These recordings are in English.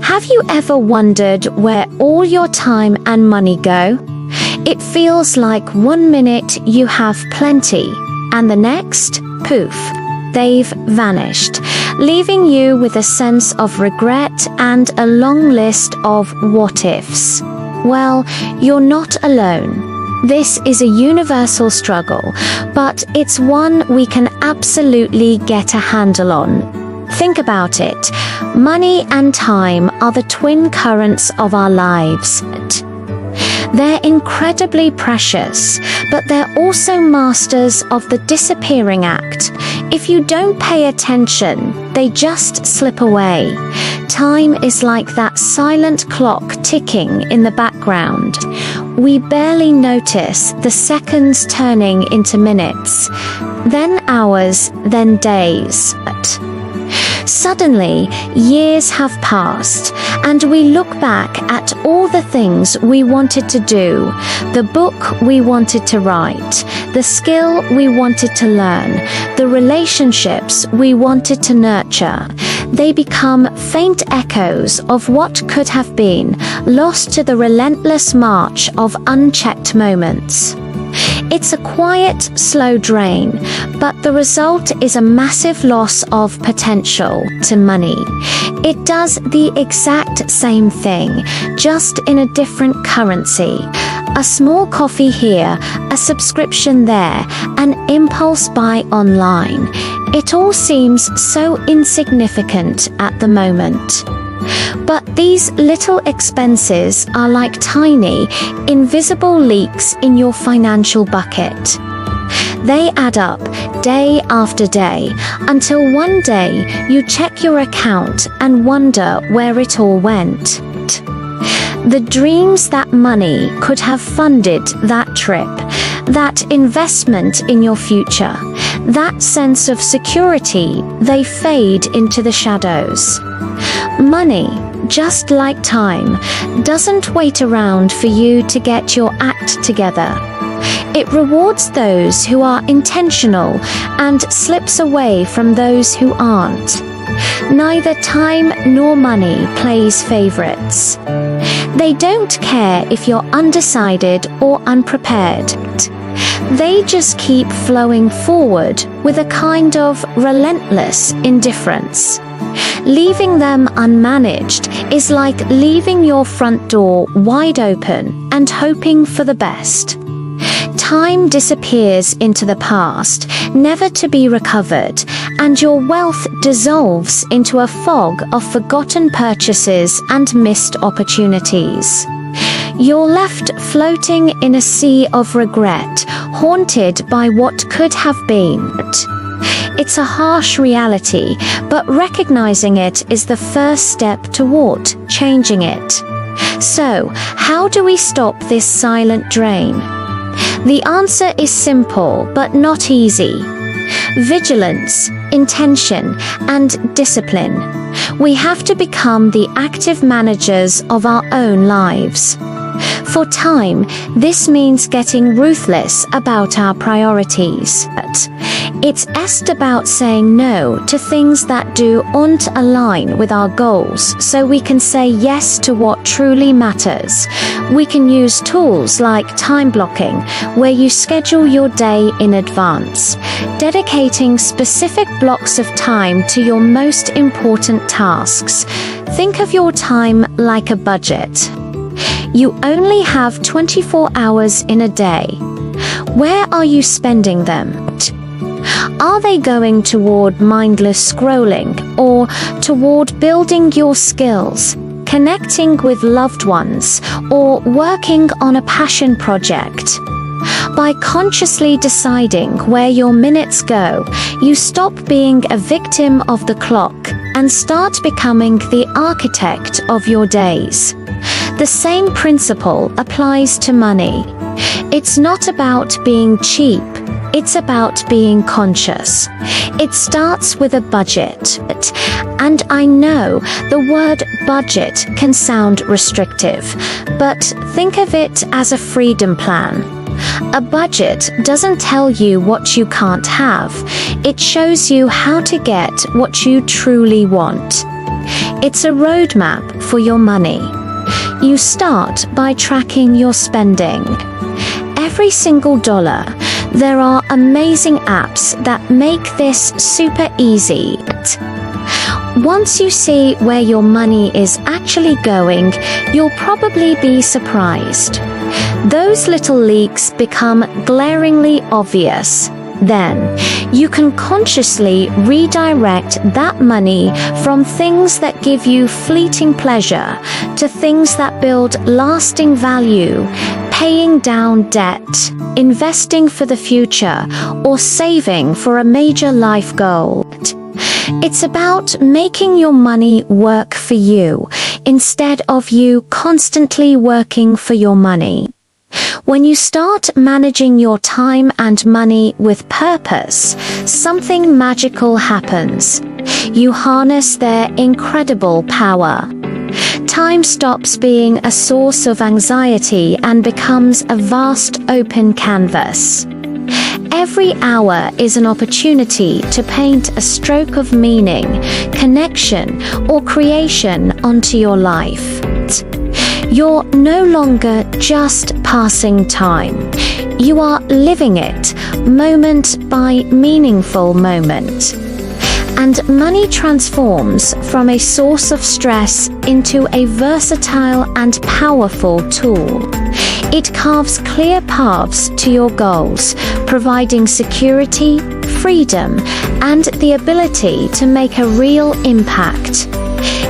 Have you ever wondered where all your time and money go? It feels like 1 minute you have plenty, and the next, poof, they've vanished, leaving you with a sense of regret and a long list of what-ifs. Well, you're not alone. This is a universal struggle, but it's one we can absolutely get a handle on. Think about it. Money and time are the twin currents of our lives. They're incredibly precious, but they're also masters of the disappearing act. If you don't pay attention, they just slip away. Time is like that silent clock ticking in the background. We barely notice the seconds turning into minutes, then hours, then days. Suddenly, years have passed, and we look back at all the things we wanted to do, the book we wanted to write, the skill we wanted to learn, the relationships we wanted to nurture. They become faint echoes of what could have been, lost to the relentless march of unchecked moments. It's a quiet, slow drain, but the result is a massive loss of potential to money. It does the exact same thing, just in a different currency. A small coffee here, a subscription there, an impulse buy online. It all seems so insignificant at the moment. But these little expenses are like tiny, invisible leaks in your financial bucket. They add up day after day until one day you check your account and wonder where it all went. The dreams that money could have funded that trip, that investment in your future, that sense of security, they fade into the shadows. Money, just like time, doesn't wait around for you to get your act together. It rewards those who are intentional and slips away from those who aren't. Neither time nor money plays favorites. They don't care if you're undecided or unprepared. They just keep flowing forward with a kind of relentless indifference. Leaving them unmanaged is like leaving your front door wide open and hoping for the best. Time disappears into the past, never to be recovered, and your wealth dissolves into a fog of forgotten purchases and missed opportunities. You're left floating in a sea of regret, haunted by what could have been. It's a harsh reality, but recognizing it is the first step toward changing it. So, how do we stop this silent drain? The answer is simple, but not easy. Vigilance, intention, and discipline. We have to become the active managers of our own lives. For time, this means getting ruthless about our priorities. It's about saying no to things that don't align with our goals, so we can say yes to what truly matters. We can use tools like time blocking, where you schedule your day in advance, dedicating specific blocks of time to your most important tasks. Think of your time like a budget. You only have 24 hours in a day. Where are you spending them? Are they going toward mindless scrolling or toward building your skills, connecting with loved ones, or working on a passion project? By consciously deciding where your minutes go, you stop being a victim of the clock and start becoming the architect of your days. The same principle applies to money. It's not about being cheap, it's about being conscious. It starts with a budget. And I know the word budget can sound restrictive, but think of it as a freedom plan. A budget doesn't tell you what you can't have. It shows you how to get what you truly want. It's a roadmap for your money. You start by tracking your spending. Every single dollar. There are amazing apps that make this super easy. Once you see where your money is actually going, you'll probably be surprised. Those little leaks become glaringly obvious. Then, you can consciously redirect that money from things that give you fleeting pleasure to things that build lasting value, paying down debt, investing for the future, or saving for a major life goal. It's about making your money work for you instead of you constantly working for your money. When you start managing your time and money with purpose, something magical happens. You harness their incredible power. Time stops being a source of anxiety and becomes a vast open canvas. Every hour is an opportunity to paint a stroke of meaning, connection, or creation onto your life. You're no longer just passing time. You are living it, moment by meaningful moment. And money transforms from a source of stress into a versatile and powerful tool. It carves clear paths to your goals, providing security, freedom, and the ability to make a real impact.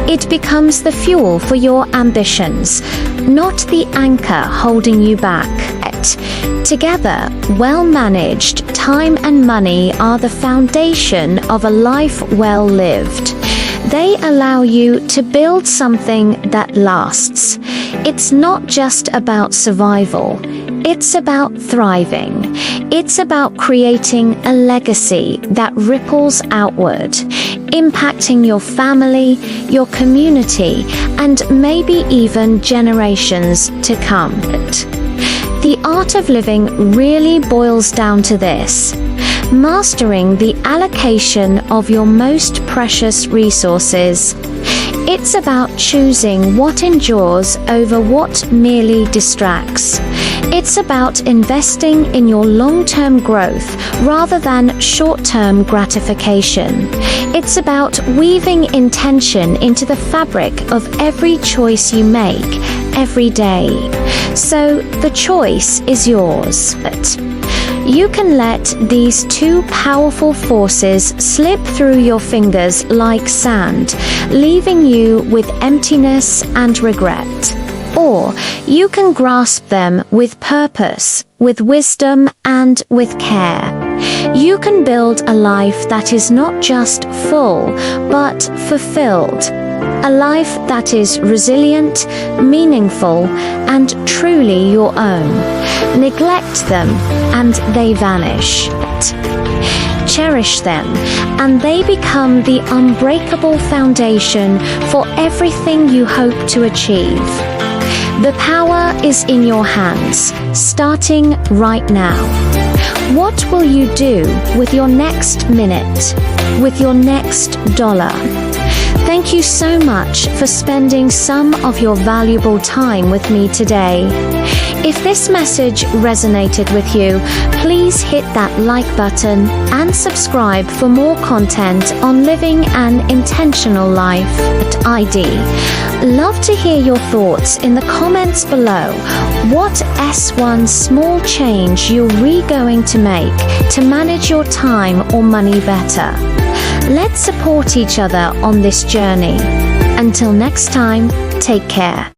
It becomes the fuel for your ambitions, not the anchor holding you back. Together, well-managed time and money are the foundation of a life well lived. They allow you to build something that lasts. It's not just about survival. It's about thriving. It's about creating a legacy that ripples outward, impacting your family, your community, and maybe even generations to come. The art of living really boils down to this: mastering the allocation of your most precious resources. It's about choosing what endures over what merely distracts. It's about investing in your long-term growth rather than short-term gratification. It's about weaving intention into the fabric of every choice you make every day. So the choice is yours. But you can let these two powerful forces slip through your fingers like sand, leaving you with emptiness and regret. Or you can grasp them with purpose, with wisdom, and with care. You can build a life that is not just full, but fulfilled. A life that is resilient, meaningful, and truly your own. Neglect them, and they vanish. Cherish them, and they become the unbreakable foundation for everything you hope to achieve. The power is in your hands, starting right now. What will you do with your next minute, with your next dollar? Thank you so much for spending some of your valuable time with me today. If this message resonated with you, please hit that like button and subscribe for more content on living an intentional life at ID. Love to hear your thoughts in the comments below. What S1 small change you're going to make to manage your time or money better? Let's support each other on this journey. Until next time, take care.